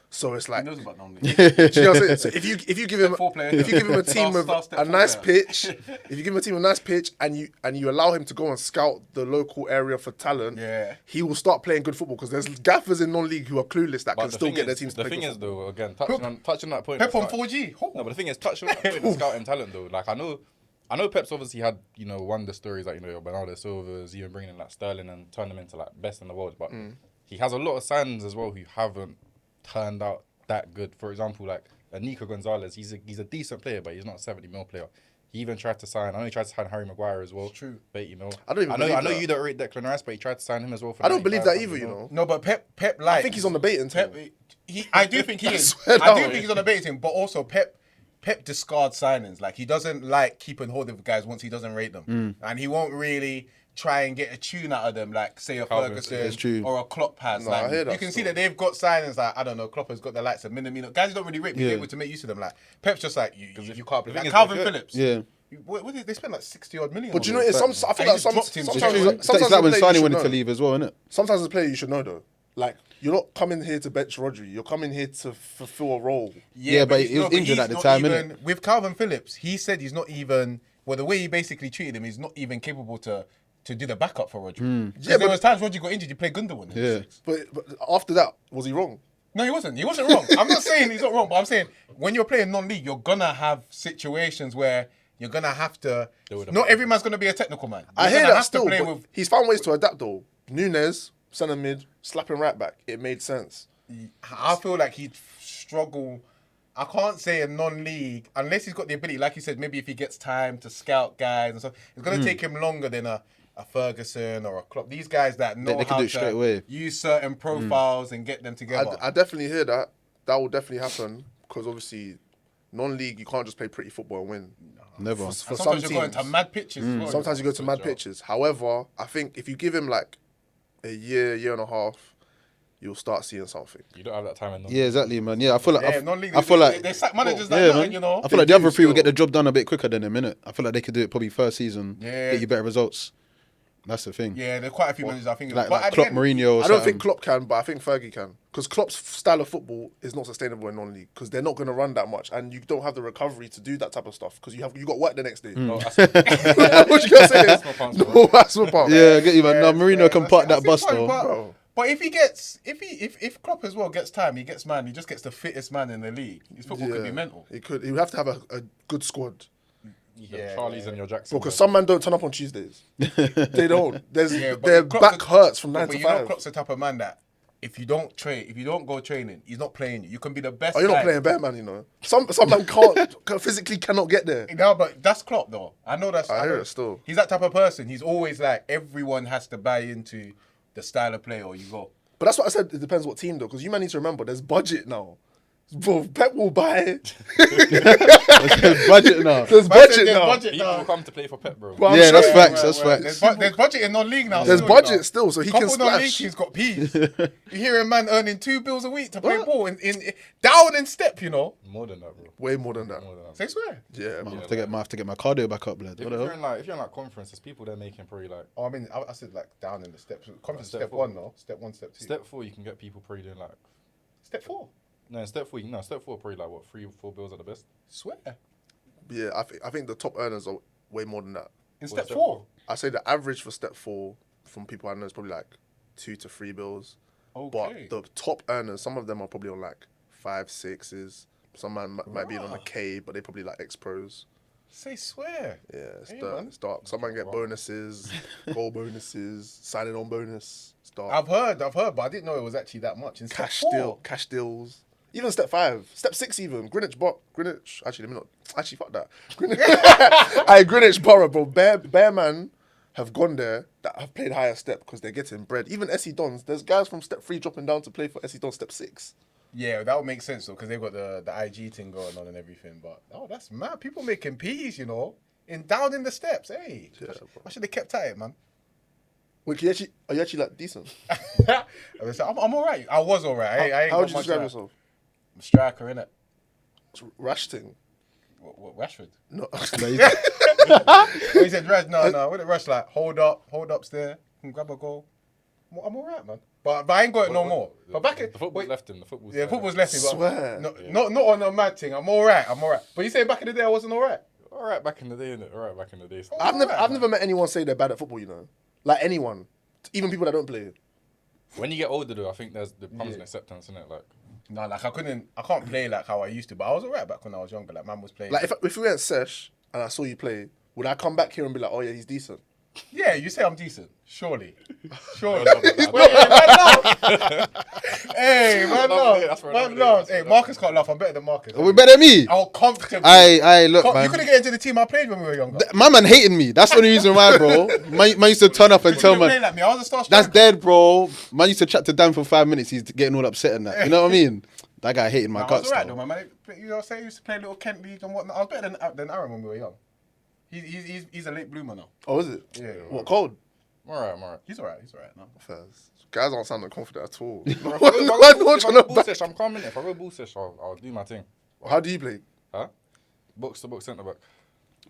So it's He like, knows about non-league. do you know what I'm saying? So if you give him Step four player. if you give him a team with Step a four nice player. pitch, if you give him a team with a nice pitch and you allow him to go and scout the local area for talent, Yeah. he will start playing good football because there's gaffers in non-league who are clueless that can the still thing get their is- teams to The play thing good is, football. though, again, touching that point. Pep on of scout- 4G. No, but the thing is, touching that point of scouting talent, though. Like I know Pep's obviously had wonder stories like Bernardo Silva's, even bringing in like Sterling and turn them into like best in the world. But he has a lot of signs as well who haven't turned out that good. For example, like Nico Gonzalez, he's a decent player, but he's not a 70 mil player. He even tried to sign. I know he tried to sign Harry Maguire as well. It's true. 80 mil. I don't even I know believe that. you don't rate Declan Rice, but he tried to sign him as well. For I don't believe 95, that either, you 100 mil. know. No, but Pep likes. I think he's on the baiting team. Pep, I do think he is. swear I do down. think he's on the baiting team, but also Pep discards signings. Like he doesn't like keeping hold of guys once he doesn't rate them, and he won't really try and get a tune out of them, like say a Calvin, Ferguson that's true. or a Klopp has. No, like, I hear that you can see still. that they've got signings like I don't know. Klopp has got the likes of Minamino. Guys who don't really rate, but Yeah. they're able to make use of them. Like Pep's just like you can't play. the thing Like is, Calvin if you're- Phillips. Yeah. What did they spend like 60 odd million? But do you on know, him? it's I feel And like he just dropped him sometimes straight away. It's like when as a player, Sani you wanted should to know. leave as well, innit? Sometimes as a player, you should know though. Like you're not coming here to bench Rodri. You're coming here to fulfill a role. Yeah, but he's he was not- but injured he's at the not time, even- innit? With Calvin Phillips, he said he's not even. Well, the way he basically treated him, he's not even capable to do the backup for Rodri. Yeah, Yeah, there but- was times Rodri got injured, you play Gundogan. Yeah. But after that, was he wrong? No, he wasn't. He wasn't wrong. I'm not saying he's not wrong, but I'm saying when you're playing non-league, you're gonna have situations where you're gonna have to. Not every man's gonna be a technical man. I You're hear gonna that have to still, play but with- he's found ways to adapt though. Nunes, centre mid, slapping right back. It made sense. I feel like he'd struggle. I can't say a non-league unless he's got the ability. Like you said, maybe if he gets time to scout guys and stuff, it's gonna take him longer than a Ferguson or a Klopp. These guys that know They can how do it straight away. to use certain profiles and get them together. I definitely hear that. That will definitely happen because obviously, non-league you can't just play pretty football and win. Never. For And some sometimes you're going teams, to mad pitches. as well. sometimes you go to mad pitches. However, I think if you give him like a year and a half, you'll start seeing something. You don't have that time in Yeah, exactly, man. Yeah, I feel like Yeah, non-league. I feel like they sack managers like yeah, that, man. and, you know. I feel like the other three will get the job done a bit quicker than a minute. I feel like they could do it probably first season, Yeah. get you better results. That's the thing. Yeah, there's quite a few managers I think. Like, but at the Klopp, end- Mourinho. Or I don't something. think Klopp can, but I think Fergie can. Because Klopp's style of football is not sustainable in non-league because they're not going to run that much, and you don't have the recovery to do that type of stuff because you got work the next day. No, what you gonna say? Asthma pumps, bro. No, that's my part. Yeah, I get you, man. No, Mourinho can that's park it, that that's bus it, fine, though. but- Bro. But if he gets, if Klopp as well gets time, he gets the fittest man in the league. His football could be mental. He could. He would have to have a good squad. Your Charlies and your Jackson. Because some men don't turn up on Tuesdays. They don't. But Their Klopp's back hurts from 9 But to you know 5. Klopp's the type of man that if you don't go training, he's not playing you. You can be the best. Oh, you're not guy. playing bare man, you know. Some man physically cannot get there. No, but that's Klopp though. I know that's. I hear know- it still. He's that type of person. He's always like everyone has to buy into the style of play or you go. But that's what I said. It depends what team though, because you man need to remember there's budget now. Bro, Pep will buy. There's budget now. There's budget There's now. budget People now. will come to play for Pep, bro. Bro, I'm Yeah, that's sure- facts. That's facts. There's budget in non-league now. There's still, budget you know. still, so he can Couple non-league splash. teams got peas. You hear a man earning £2 a week to play ball in down in step, you know. More than that, bro. Way more than that. More than that. Say swear. Yeah, I man. have to get my cardio back up, blood. If What the you're hell? in like, if you're in like conference, there's people there making probably like Oh, I mean, I said like down in the steps. Conference Step step four. 1, though. Step 1, step 2. step 4. You can get people probably doing like Step 4. no in step 4. Step 4 probably like what 3-4 bills at the best. Swear. Yeah, I think the top earners are way more than that. In Well, step 4. I say the average for step 4 from people I know is probably like 2 to 3 bills. Okay. But the top earners, some of them are probably on like 5, 6s. Some man might be on a K, but they probably like ex-pros. Say swear. Yeah, it's Hey, dark. man. It's dark. Some man get bonuses, goal bonuses, signing on bonus. It's dark. I've heard, but I didn't know it was actually that much. In cash step 4. deal, cash deals. Even step 5, step 6 even. Greenwich. Actually, let me not. Actually, fuck that. Greenwich Borough, bro. Bear man have gone there that have played higher step because they're getting bread. Even SE Dons, there's guys from step 3 dropping down to play for SE Dons step 6. Yeah, that would make sense though, because they've got the IG thing going on and everything. But that's mad. People making peas, you know, down in the steps. Hey, Yeah, I should have kept at it, man. Wait, are you actually like decent? I'm all right. I was all right. I ain't How got would you much describe like- yourself? I'm a striker, innit? Rash thing. What Rashford? No. Oh, he said Rash. No. What did Rash like? Hold ups there. Can grab a goal. I'm all right, man. But I ain't got it no more. But back in The football's left him. The football's yeah, football's left me. But Swear. not on a mad thing. I'm all right. But you say back in the day I wasn't all right. All right, back in the day, innit? All right, back in the day. I've never met anyone say they're bad at football, you know? Like anyone. Even people that don't play. When you get older, though, I think there comes an acceptance, innit? Like, No, like I can't play like how I used to. But I was all right back when I was younger. Like man was playing. Like if we went sesh and I saw you play, would I come back here and be like, oh yeah, he's decent? Yeah, you say I'm decent. Surely. No, Wait, but hey, man, laugh. That's for Man, another day, laugh. that's for Hey, another Marcus can't laugh. I'm better than Marcus. Are we better than me? I'll comfortably. I look, You man. couldn't get into the team I played when we were younger. My man hating me. That's the only reason why, bro. Man used to turn up and You tell couldn't play man, like me. I was a star that's striker. dead, bro. Man used to chat to Dan for 5 minutes. He's getting all upset and that. You know what I mean? That guy hating my I was guts. alright though. though, man. You know, say he used to play little Kent League and whatnot. I was better than Aaron when we were young. He's a late bloomer now. Oh, is it? Yeah. What, cold? I'm all right. He's alright now. Fairs. Guys aren't sounding confident at all. If I Why go not ball trying to back? sesh, I'm calm, innit? If I go ball sesh, I'll do my thing. How do you play? Huh? Box to box centre back.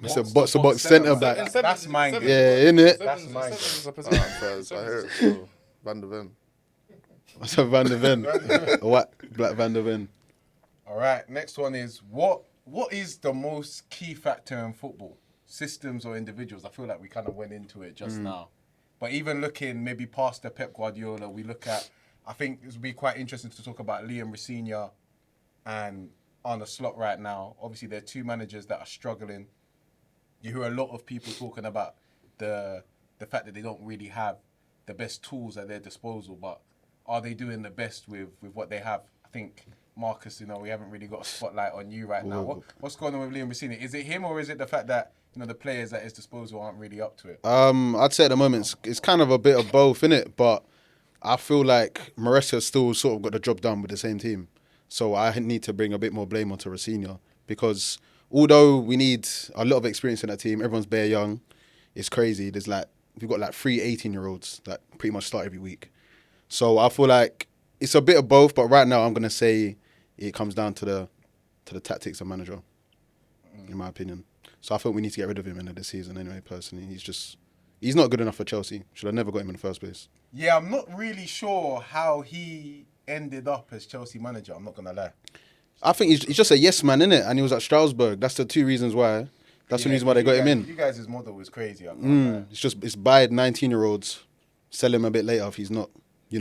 It's a box to box centre back. That's mine. Yeah, innit? That's mine. Fairs, I hear it. So, Van de Ven. What's up, Van der Ven? What? Black Van der Ven. All right. Next one is what is the most key factor in football? Systems or individuals? I feel like we kind of went into it just now. But even looking maybe past the Pep Guardiola, we look at I think it would be quite interesting to talk about Liam Rosenior and Arne Slot right now. Obviously, they're two managers that are struggling. You hear a lot of people talking about the fact that they don't really have the best tools at their disposal, but are they doing the best with what they have? I think, Marcus, we haven't really got a spotlight on you right now. What's going on with Liam Rosenior? Is it him or is it the fact that the players at his disposal aren't really up to it? I'd say at the moment it's kind of a bit of both, innit? But I feel like Maresca still sort of got the job done with the same team. So I need to bring a bit more blame onto Rosenior because although we need a lot of experience in that team, everyone's bare young. It's crazy. We've got 3 18-year-olds that pretty much start every week. So I feel like it's a bit of both, but right now I'm going to say it comes down to the tactics of manager, in my opinion. So I think we need to get rid of him in this season anyway, personally. He's not good enough for Chelsea. Should have never got him in the first place. Yeah, I'm not really sure how he ended up as Chelsea manager, I'm not going to lie. I think he's just a yes man, innit? And he was at Strasbourg. That's the two reasons why. That's the reason why they got him in. You guys' model was crazy. It's buy 19-year-olds, sell him a bit later if he's not,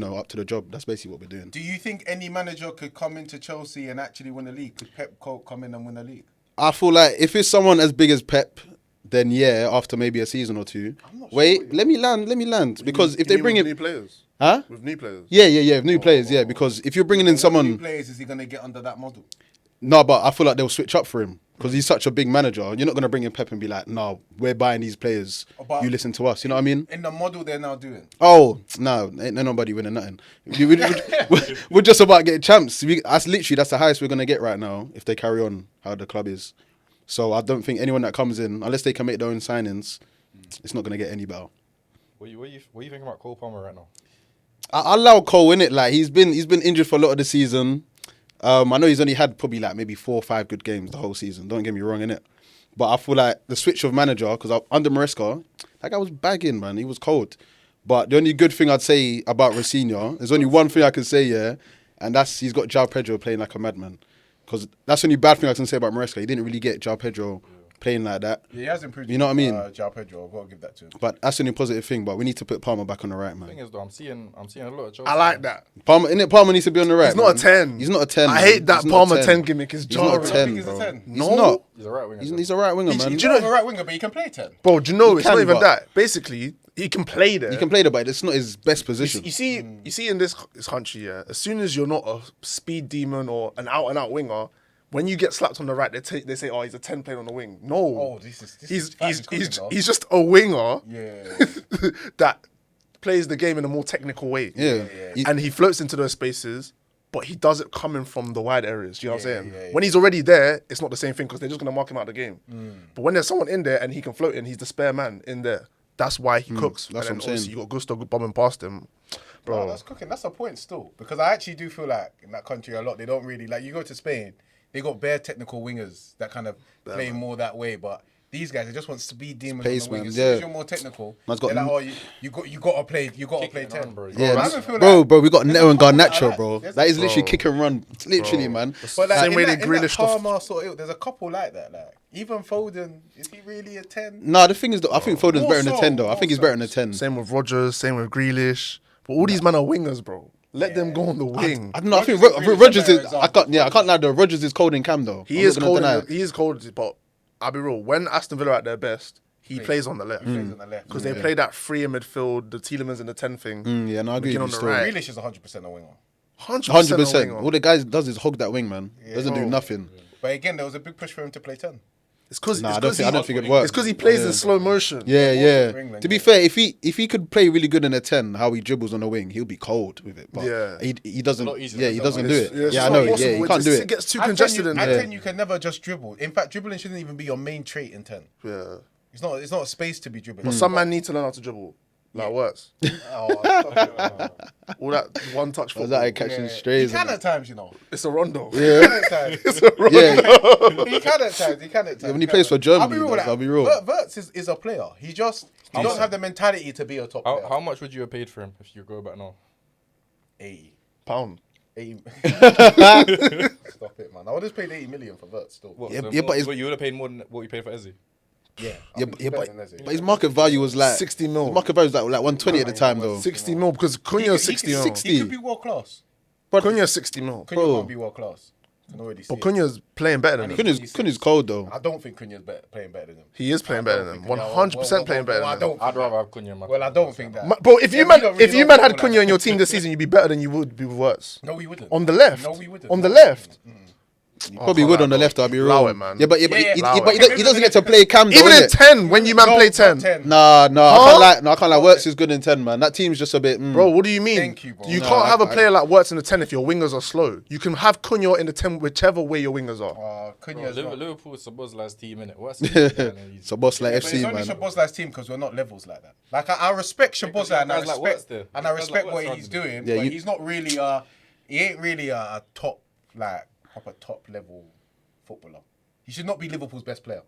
up to the job. That's basically what we're doing. Do you think any manager could come into Chelsea and actually win the league? Could Pep GOAT come in and win the league? I feel like if it's someone as big as Pep, then yeah, after maybe a season or two. Wait, let me land. Because if they bring in new players, huh? With new players, yeah, new players, yeah. Because if you're bringing in someone, new players, is he going to get under that model? No, but I feel like they'll switch up for him because he's such a big manager. You're not going to bring in Pep and be like, no, we're buying these players. But you listen to us. You know what I mean? In the model they're now doing. Oh, no, ain't nobody winning nothing. We're just about getting champs. That's the highest we're going to get right now if they carry on how the club is. So I don't think anyone that comes in, unless they can make their own signings, it's not going to get any better. What you thinking about Cole Palmer right now? I allow Cole in it. Like he's been injured for a lot of the season. I know he's only had probably maybe 4 or 5 good games the whole season. Don't get me wrong, innit? But I feel like the switch of manager, because under Maresca, that guy was bagging, man. He was cold. But the only good thing I'd say about Rosenior, there's only one thing I can say, yeah, and that's he's got João Pedro playing like a madman. Because that's the only bad thing I can say about Maresca. He didn't really get João Pedro playing like that. Yeah, he has improved. You know what I mean? João Pedro, I've got to give that to him. But that's the only positive thing. But we need to put Palmer back on the right, man. The thing is, though, I'm seeing a lot of Chelsea. I like that. Palmer needs to be on the right. He's not a 10. He's not a 10. I man. hate that He's Palmer not a 10 gimmick. Is He's not a jarring. 10, He's a bro. 10. He's No. not. He's a right winger. He's a right winger, man. He's not a right winger, but he can play 10. Bro, do you know, He it's can, not even but- that. Basically, he can play there. He can play the but it's not his best position. You see in this country, yeah, as soon as you're not a speed demon or an out-and-out winger, when you get slapped on the right, they say, oh, he's a 10 playing on the wing. No. Oh, this is He's just a winger Yeah. that plays the game in a more technical way. Yeah. And he floats into those spaces, but he does it coming from the wide areas. Do you know what I'm saying? yeah. When he's already there, it's not the same thing because they're just going to mark him out of the game. But when there's someone in there and he can float in, he's the spare man in there. That's why he cooks. that's And what then I'm obviously saying. you got Gusto bombing past him. Bro, That's cooking. That's a point still. Because I actually do feel like in that country a lot, they don't really, you go to Spain, they got bare technical wingers that kind of play more that way. But these guys, they just want speed demons Pace, on the wing. man, As soon as yeah. you're more technical, Man's got they're like, oh, you got to play 10. bro. Yeah, I don't feel bro, we got Neto and couple like Garnacho, that. bro. There's That a- is literally kick and run. It's literally, man. But Same in way that, they in that Grealish stuff. Palmer sort of ilk, there's a couple like that. Even Foden, is he really a 10? Nah, the thing is, I think Foden's More better than a so, 10, though. I more think he's so. better than a 10. same with Rodgers, same with Grealish. But all these men are wingers, bro. Let them go on the wing. I don't know. I think Rodgers is really Rodgers the is. better I can't lie. Though Rodgers is cold in Cam though. He I'm is not gonna cold. deny it. He is cold, but I'll be real. When Aston Villa are at their best, he plays on the left. He plays on the left. Because they play that 3 in midfield, the Tielemans in the 10 thing. Yeah, no, I agree McGinn with on you the still. right. Grealish is 100% a winger. 100%. All the guys does is hog that wing, man. Doesn't do nothing. But again, there was a big push for him to play 10. It's because Nah, I don't think it'd work. It's because he plays in slow motion. Yeah. for England, To be yeah. fair, if he could play really good in a 10, how he dribbles on the wing, he'll be cold with it. But Yeah. he doesn't. A lot easier Yeah, than he that doesn't one. do It's it. Yeah, I just know. not possible. Yeah, he can't do It it. gets too At 10, congested in at there. 10, you can never just dribble. In fact, dribbling shouldn't even be your main trait in 10. Yeah. It's not a space to be dribbling. But some man need to learn how to dribble. Like worse. Oh, stop it. All that one touch Was football. that catching He strays? can at times, you know. It's a rondo. He can at times. Yeah, He can at times. when he plays for Germany, I'll be real. he does, I'll be real. Wirtz is a player. He don't have the mentality to be a top player. How much would you have paid for him if you go back now? 80. Pound. 80. Stop it, man. I would have paid 80 million for Wirtz still. What, Yeah, so yeah, but what, it's- what, you would have paid more than what you paid for Ezzy? Yeah, but his market value was like 60 mil. His market value was like 120 at the time though. 60 mil because Cunha's 60 mil. 60. He could be world class. Cunha's 60 mil. Cunha can't be world class. I can already see But it. Cunha's playing better than him. Cunha's cold though. I don't think Cunha's playing better than him. He is playing better than him. 100% playing better than him. I'd rather have Cunha in my Well, I don't think that. Bro, if you we don't really know man had football Cunha like in your team this season, you'd be better than you would be worse. No, we wouldn't. On the left. No, we wouldn't. On the left. You probably would on the left, I'll be real. Allow it, man. Yeah, but Yeah, he doesn't get to play Cam though, Even in innit? 10, when you man play 10. Nah, I can't lie. Works is good in 10, man. That team's just a bit. Bro, what do you mean? Thank you, bro. You No, can't have a player like Works in the 10 if your wingers are slow. You can have Cunha in the 10 whichever way your wingers are. Cunha's not. Liverpool's Sabozlai's team, innit? What's It's a boss like But it's FC, only man. Shabozlai's team because we're not levels like that. Like I respect Shabozlai and I guys like Works respect there. and I You guys respect like what Works he's around doing. Yeah, But you- he's not really he ain't really a top like proper top level footballer. He should not be Liverpool's best player.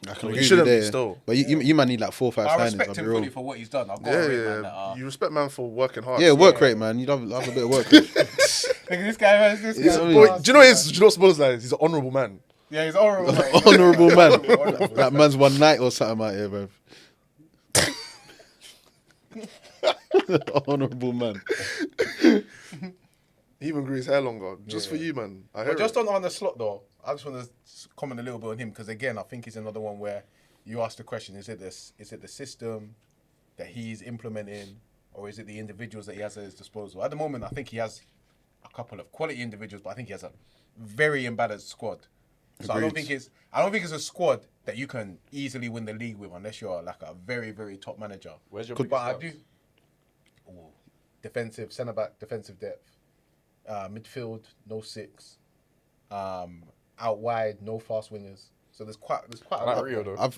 I can He agree with shouldn't you be there. still. But you might need like 4 or 5 I signings. respect I'll be him real. fully for what he's done. I've got Yeah, to rate man yeah. that. You respect man for working hard. Yeah, work rate, man. You'd have a bit of work rate. Look at this guy, man. This Yeah, guy. I mean- Boy, do you know what Spurs is? He's an honourable man. Yeah, he's honourable. Honourable man. Honourable. That man's one night or something out here, bro. Honourable man. He even grew his hair longer. Just for you, man. I hear But just it. on the slot though, I just want to comment a little bit on him because again, I think he's another one where you ask the question: Is it the system that he's implementing, or is it the individuals that he has at his disposal? At the moment, I think he has a couple of quality individuals, but I think he has a very imbalanced squad. So I don't think it's a squad that you can easily win the league with unless you're like a very, very top manager. Where's your But I biggest do defensive centre back, defensive depth, midfield, no six, out wide, no fast wingers. So there's quite a I like lot. Rio though. Rio's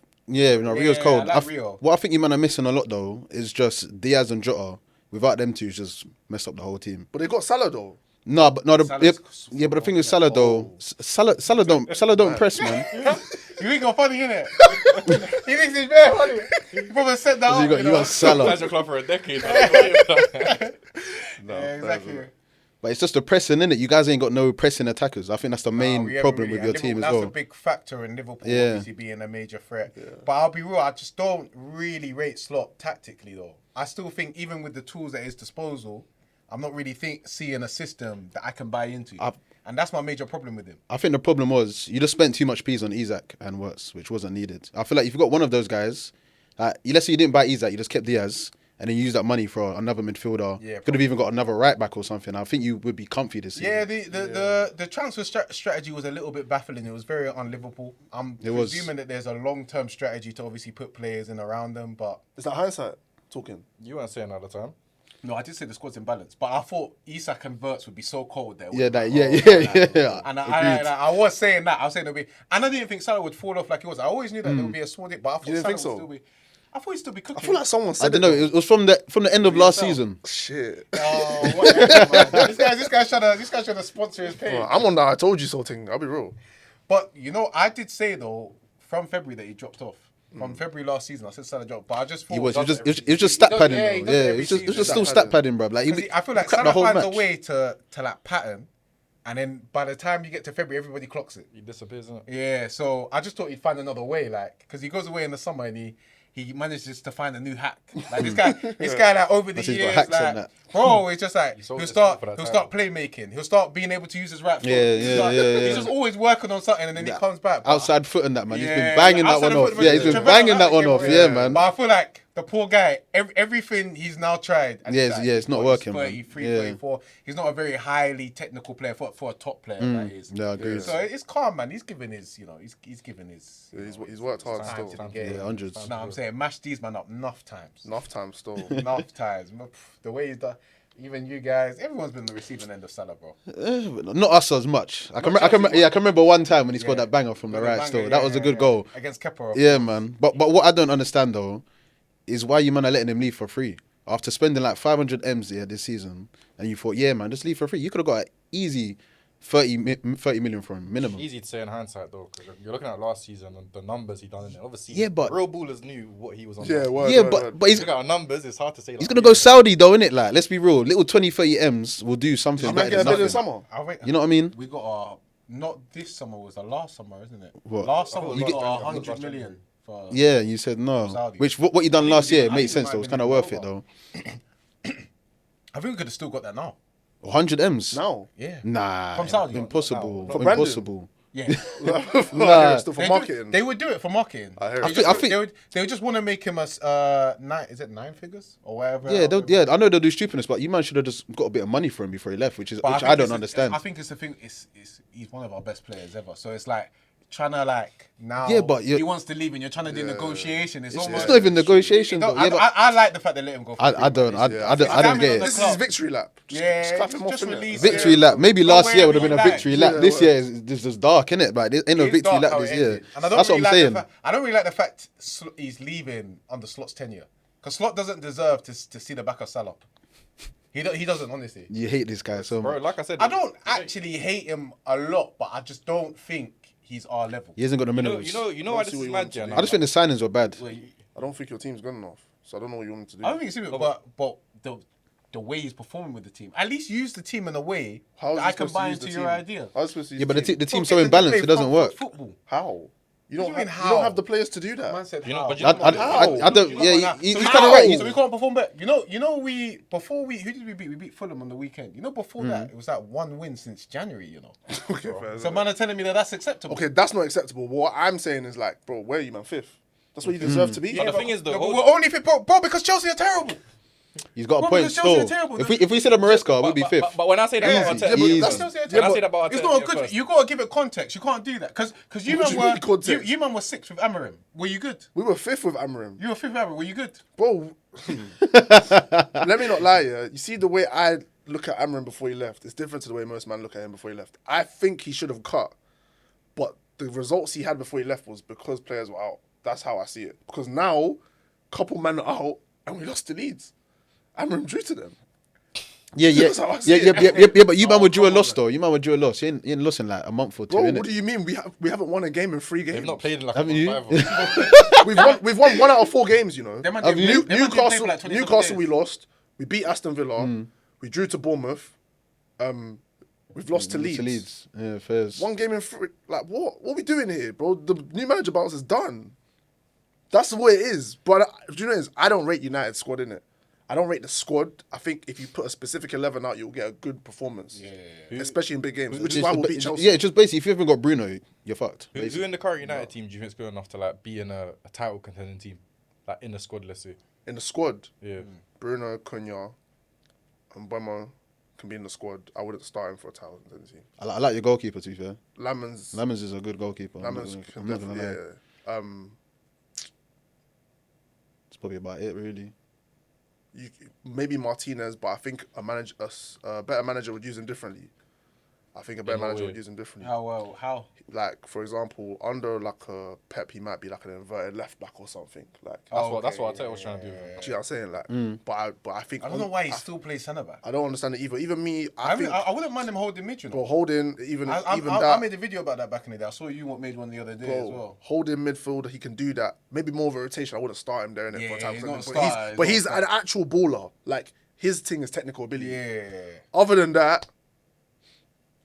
Yeah, cold. I like Rio. What I think you man are missing a lot though is just Diaz and Jota. Without them two, just messed up the whole team. But they got Salah though. No, but no, Salah's but the thing with Salah though, Salah don't press, man. You ain't got funny, innit? He thinks he's very funny. You probably set that up. You got Salah. That's your club for a decade. Yeah, exactly. But it's just the pressing, innit? You guys ain't got no pressing attackers. I think that's the main We haven't problem really- with your and team as Liverpool- well. That's a big factor in Liverpool, Yeah. obviously being a major threat. But I'll be real, I just don't really rate Slot tactically though. I still think even with the tools at his disposal, I'm not really seeing a system that I can buy into. And that's my major problem with him. I think the problem was you just spent too much peas on Isaac and Wirtz, which wasn't needed. I feel like if you got one of those guys, let's say you didn't buy Isaac, you just kept Diaz, and then you used that money for another midfielder. Yeah, could have even got another right back or something. I think you would be comfy this season. Yeah, the transfer strategy was a little bit baffling. It was very un-Liverpool. I'm presuming that there's a long-term strategy to obviously put players in around them, but... Is that hindsight talking? You weren't saying that at the time. No, I did say the squad's in balance, but I thought Isak and Wirtz would be so cold there. Yeah, And Agreed. I was saying that. I was saying there'd be... And I didn't think Salah would fall off like it was. I always knew that there would be a sword, but I thought You didn't Salah think would so? still be... I thought he'd still be cooking. I feel like someone I said don't know. though. It was from the end of last yourself. season. Shit. Oh, whatever, man. This guy's trying to sponsor his page. Bro, I'm on that I told you so thing. I'll be real. But, you know, I did say, though, from February that he dropped off. From February last season, I said Salah dropped. But I just thought... He was does just every just season. stat He does- padding, he bro. does Yeah, every it's just season. still stat padding, bro. Like I feel like cut Salah the whole finds match. a way to like pattern, and then by the time you get to February, everybody clocks it. He disappears, innit? Yeah, so I just thought he'd find another way, like, because he goes away in the summer and he manages to find a new hack. Like this guy, like over the He's got years, hacks and like, that. bro, it's just like so he'll desperate start for that playmaking. He'll start being able to use his right foot. Yeah, He's just always working on something, and then he comes back. But- Outside foot and that, man. He's been Yeah, banging that outside one of off. foot, Yeah, he's been Trevor banging that Allen one off. came Yeah, on. man. But I feel like the poor guy, everything he's now tried. And Yeah, he's like, it's not he's working, man. 33, Yeah. 34. He's not a very highly technical player for a top player. That is. Yeah, I agree. So it's calm, man. He's given his, he's given his. He's worked hard time still. to the game. Yeah, hundreds. No, I'm saying mash these man up enough times. Enough time still. Enough times. The way he's done. Even you guys, everyone's been the receiving end of Salah, bro. Not us as much. I can remember one time when he scored that banger from the right still. That was a good goal. Against Kepa. Yeah, man. But what I don't understand though is why you man are letting him leave for free after spending like 500 M's here this season, and you thought, yeah, man, just leave for free. You could have got an easy 30 million for him minimum. Easy to say in hindsight though, because you're looking at last season and the numbers he done in it. Obviously, Yeah, but- real ballers knew what he was on. Yeah, word, Yeah, word, word. but he's Look at our numbers. It's hard to say. he's gonna go Saudi though, innit? Like, let's be real. Little 20, 30 M's will do something I'm not better getting than a bid in nothing. summer. You know what I mean? We got not this summer, was the last summer, isn't it? What? Last summer we You got get- 100 million. For Yeah, you said no. Saudi. Which what you done last year I makes think it sense might though. have It's been kind of even worth it over. though. I think we could have still got that now. 100 M's. Now. Yeah. Nah, From Saudi, impossible. no. For Brandon. Impossible. Yeah. Nah. Still for They marketing. They would do it for marketing. I hear They it. just- I think- they would just want to make him a nine. Is it 9 figures or whatever? Yeah, I know they'll do stupidness, but you man should have just got a bit of money for him before he left, which But I think don't it's understand. I think it's the thing. He's one of our best players ever. So it's like trying to like now. Yeah, but he wants to leave and you're trying to do negotiation. It's almost. It's not even negotiation. No, Though. Yeah, but I like the fact they let him go. For free, I don't. man. I don't damn get it on it. the This is club. his victory lap. Yeah, clap him off, just innit? release Victory him. lap. Maybe Go last year would have wherever been you a victory like. lap. This year is just dark, innit? Like ain't no It's victory dark lap how this it year. ended. And I don't That's what really I'm like saying. I don't really like the fact he's leaving under Slot's tenure because Slot doesn't deserve to see the back of Salah. He doesn't honestly. You hate this guy so Bro, much. like I said, I don't actually hate him a lot, but I just don't think he's our level. He hasn't got the You minimums. know why this see what is you mad, want to yeah? do. now? I just think the signings were bad. I don't think your team's good enough. So I don't know what you want me to do. I don't think it's him, but the way he's performing with the team, at least use the team in a way How is that he I can supposed to buy use into the your team? idea. How is he supposed to use Yeah, but the team? team's Bro, so get them to imbalanced, play it doesn't front work. foot Football. How? You What don't do you have, mean you don't how? have the players to do that. Man said You know, how. but you I know what- don't. Yeah, he's kind of right. So we can't perform better. You know, who did we beat? We beat Fulham on the weekend. You know, before that, it was that one win since January. You know, Okay, fair so enough. man are telling me that that's acceptable. Okay, that's not acceptable. What I'm saying is like, bro, where are you, man? Fifth. That's what you deserve to be. But the thing is, the No, whole- but we're only fit, bro, because Chelsea are terrible. He's got a Bro, point because Chelsea still. are terrible. If we said a Maresca, we'd be fifth. But when I say that about Easy, Arteta, easy. That's Chelsea are when I terrible. say that about It's Arteta, not a yeah, good. first. You gotta give it context. You can't do that because you What man do you mean were context? you man were sixth with Amarim. Were you good? We were fifth with Amarim. You were fifth with Amarim. Were you good? Bro, let me not lie, yeah. You see the way I look at Amarim before he left, it's different to the way most men look at him before he left. I think he should have cut, but the results he had before he left was because players were out. That's how I see it. Because now, couple men are out, and we lost to Leeds. Amarim drew to them. Yeah, That's how I see it. but you man were due a loss though. You man were due a loss. You ain't lost in like a month or two. Bro, innit? what do you mean? We haven't won a game in 3 games. They've not played in like Haven't you? 5 or We've won 1 out of 4 games. You know. Them man Have didn't you- play- them man didn't play Newcastle, for like 27 Newcastle, we days. lost. We beat Aston Villa. We drew to Bournemouth. We've lost to Leeds. Yeah, fairs. 1 game in 3. Like what? What are we doing here, bro? The new manager bounce is done. That's what it is. But do you know what it is? I don't rate United squad in it. I don't rate the squad. I think if you put a specific 11 out, you'll get a good performance. Yeah. Especially in big games, which is Just- why we'll beat Chelsea. Yeah, just basically, if you haven't got Bruno, you're fucked. Who basically. in the current United team do you think is good enough to like be in a title contending team, like in the squad? Let's say. In the squad, Yeah. Bruno, Cunha, and Mbemo can be in the squad. I wouldn't start him for a title contending team. I like your goalkeeper, to be fair. Lamans is a good goalkeeper. I'm not can gonna lie. definitely, yeah. That's probably about it, really. Maybe Martinez, but I think a better manager would use him differently. I think a better In what manager way? would use him differently. How well? How? Like, for example, under like a Pep, he might be like an inverted left back or something. Like, That's what Arteta was trying to do. do you know what I'm saying? Like, but I think I don't know why he still plays centre back. I don't understand it either. Even me, I think wouldn't mind him holding mid. You know. bro, holding even I that. made a video about that back in the day. I saw you made one the other day as Bro, well. holding midfield, he can do that. Maybe more of a rotation. I wouldn't start him there in it Yeah, for a time. he's not a But starter, but he's he's not a an actual baller. Like, his thing is technical ability. Yeah. Other than that,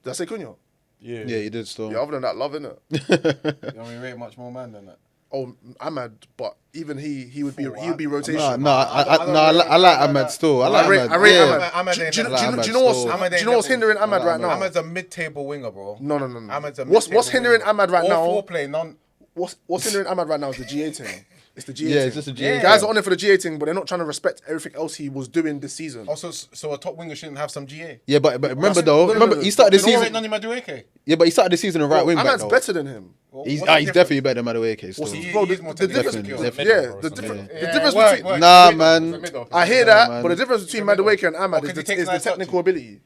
did I say Cunha? Yeah. Yeah, you did still. Yeah, other than that, loving it. You know, we rate much more man than that. Oh, Ahmad, but even he would be Full, rotation. I like Ahmed still. I like I rate Ahmed. Ahmad. Yeah. Ahmad Do ain't you level. know- do you know what's Ahmad do you ain't know what's level. hindering Ahmad right now? Ahmad's a mid-table winger, bro. No. Ahmad's a What's mid-table hindering winger. Ahmad right All now? four play, none. What's hindering Ahmad right now is the GA thing. It's the GA Yeah, thing. it's just a GA Guys thing. are on it for the GA thing, but they're not trying to respect everything else he was doing this season. Also, so a top winger shouldn't have some GA. Yeah, but remember No, though, no. he started the You don't rate season. Nani Madueke? Yeah, but he started the season in right wing back Ahmad's though. better than him. He's What's the definitely better than Madueke still. What's He- bro, he is the more difference, technical. Definitely. yeah, Bro, the it's difference, not the Yeah, difference work, between. work. Nah, It's the middle, man. it's the middle. I hear Yeah, that, man. but the difference between middle. Madueke and Ahmad Oh, is 'cause he the, takes is the nice technical touches. ability.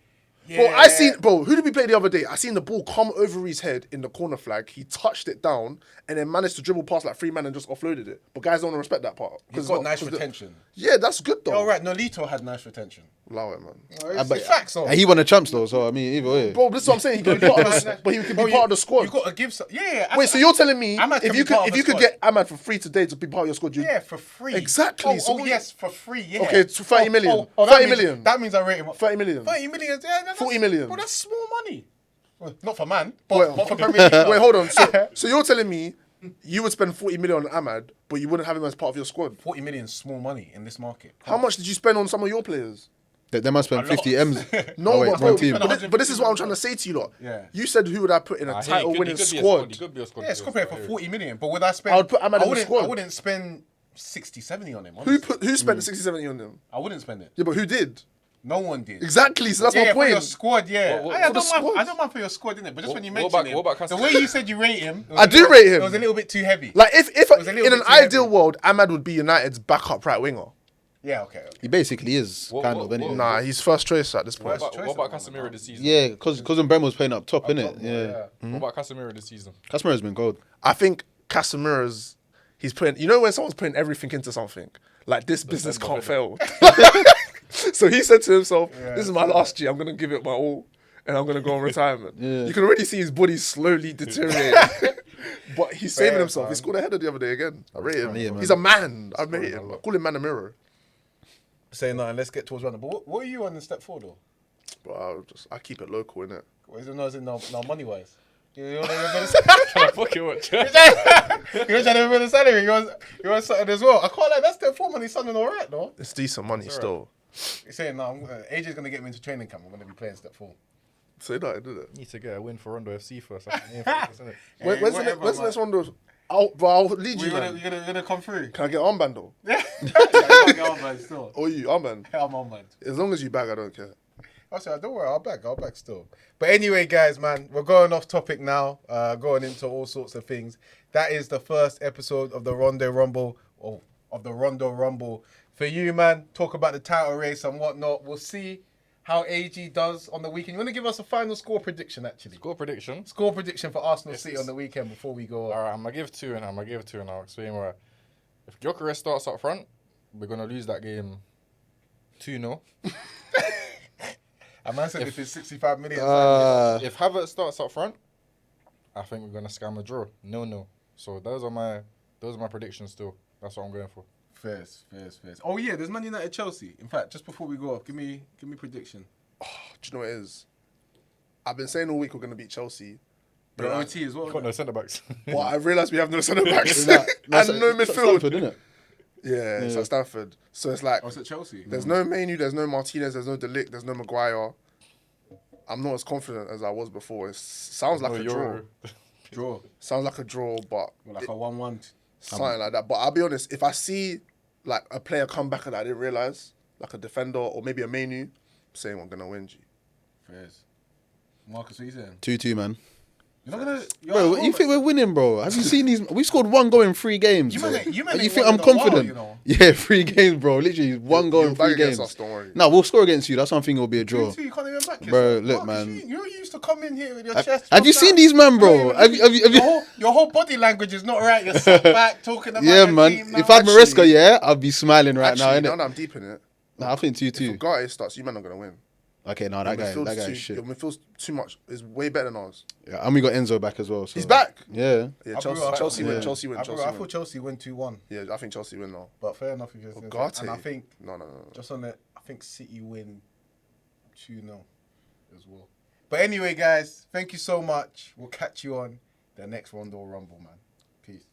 Bro, I Yeah. seen, bro, who did we play the other day? I seen the ball come over his head in the corner flag. He touched it down and then managed to dribble past like 3 men and just offloaded it. But guys don't want to respect that part. He's it's got not- nice 'cause the- retention. Yeah, that's good though. Oh, right. Nolito had nice retention. Allow it, man. It's facts, though. He won the champs though, so I mean, either way. Bro, this is what I'm saying. He could be part of the, but he could be part of the squad. You got to give some. Yeah. Wait, so you're telling me Ahmad if can you be part could of if you the could squad. get Ahmad for free today to be part of your squad, you Yeah, for free. Exactly, Oh, so oh what- yes, for free. Yeah. Okay, so 30 million. that 30 means- million. That means I rate him up. 30 million. 30 million. Yeah, that's, 40 million. Bro, that's small money. Well, not for man, but, Well, but for Premier League. Wait, hold on. So you're telling me you would spend 40 million on Ahmad, but you wouldn't have him as part of your squad. 40 million is small money in this market. How much did you spend on some of your players? They must spend A 50 lot. M's. No, Oh, wait, but, bro, one team. but this is what I'm trying to say to you lot. Yeah. You said who would I put in a Nah, he title-winning could be a squad? He could be a squad. Yeah, player, squad player for but 40 million. But would I spend? I would put Ahmad in the wouldn't. squad. I wouldn't spend 60, 70 on him. Who Honestly. who spent 60, 70 on them? I wouldn't spend it. Yeah, but who did? No one did. Exactly, so that's Yeah, my for your point. squad, yeah. What- I for the don't mind. squad? I don't mind for your squad, innit? But just What- when you what mentioned about- him, what about the Casemiro? way you said you rate him, I do rate him. It was a little bit too heavy. Like, if was a little in an bit too ideal heavy. world, Ahmad would be United's backup right winger. Yeah, okay. He basically is, kind of, innit? Nah, he's first choice at this point. Worst choice What about at the moment, Casemiro this season? Yeah, because Mbeumo's playing up top, innit? Yeah. What about Casemiro this season? Casemiro's been gold. I think Casemiro's, he's putting, you know when someone's putting everything into something? Like, this business end can't of fail. So he said to himself, this is my last year, I'm going to give it my all, and I'm going to go on retirement. Yeah. You can already see his body slowly deteriorating. But he's saving himself. He scored a header the other day again. I rate him. Yeah, man. He's a man. I rate him. I call him Man of Mirror. Say nothing. Let's get towards round. But what are you on in step 4 though? But I keep it local, innit? Is it no money wise? You're not Fuck you, watch. trying to win the salary. You want something as well. I can't like that step 4 money sounding alright though. It's decent money still. You're saying no. AJ's gonna get me into training camp. I'm gonna be playing step 4. Say that, did it? Need to get a win for Rondo FC first. When's the next one? I'll lead you. You're Man. gonna come through. Can I get armband though? Yeah, I can't get on, man, still. Or you armband? I'm on, man. As long as you bag, I don't care. I said, don't worry, I'll back still. But anyway, guys, man, we're going off topic now, going into all sorts of things. That is the first episode of the Rondo Rumble, or of the Rondo Rumble. For you, man, talk about the title race and whatnot. We'll see how AG does on the weekend. You want to give us a final score prediction, actually? Score prediction. Score prediction for Arsenal City on the weekend before we go. All right, I'm gonna give two, and I'll explain why. If Gyökeres starts up front, we're gonna lose that game 2-0. A man said if it's 65 million. If Havertz starts up front, I think we're gonna scam a draw. 0-0. So those are my predictions still. That's what I'm going for. Fairs. Oh yeah, there's Man United Chelsea. In fact, just before we go off, give me prediction. Do you know what it is? I've been saying all week we're going to beat Chelsea. But But, OT as well. Got no centre backs. but I realised we have no centre backs Is that- that's and at- no that's at midfield. Stamford, innit? Yeah, it's at Stamford. So it's like, Oh, it's at Chelsea. there's no Manu, there's no Martinez, there's no De Ligt, there's no Maguire. I'm not as confident as I was before. It sounds like No a draw. Euro. Draw. Sounds like a draw, but Like a 1-1. something like that. But I'll be honest, if I see like a player come back and I didn't realise, like a defender or maybe a Manu, I'm saying we're going to win, G. Fairs. Marcus, what are you saying? 2-2, man. You're not gonna. Bro, you think we're winning, bro? Have you seen these? We scored one goal in 3 games. You bro. man ain't- you man You ain't think won I'm in a while, confident? you know. Yeah, 3 games, bro. Literally one goal in You'll bang 3 against games. us, don't worry. No, we'll score against you. That's something. It'll be a draw. You can't even back yourself. Bro, look, Marcus, man. You used to come in here with your chest. Have you puffed seen out. these man, bro? You Have you? Your whole body language is not right. You're sat back talking about Yeah, your man. team now. If I had Actually- Maresca, yeah, I'd be smiling right now, Actually, innit? now that I'm deep in it, Nah, I think if 2-2. Ugarte starts, you man are going to win. Okay, no, that guy is shit. Your midfield's too much. It's way better than ours. Yeah, and we got Enzo back as well. So. He's back. Yeah. Yeah, I Chelsea win. yeah. Chelsea win. I Chelsea thought win. Chelsea win 2-1. Yeah, I think Chelsea win now. But fair enough if you're saying Ugarte. that. And I think No. just on that, I think City win 2-0 as well. But anyway, guys, thank you so much. We'll catch you on the next Rondo Rumble, man. Peace.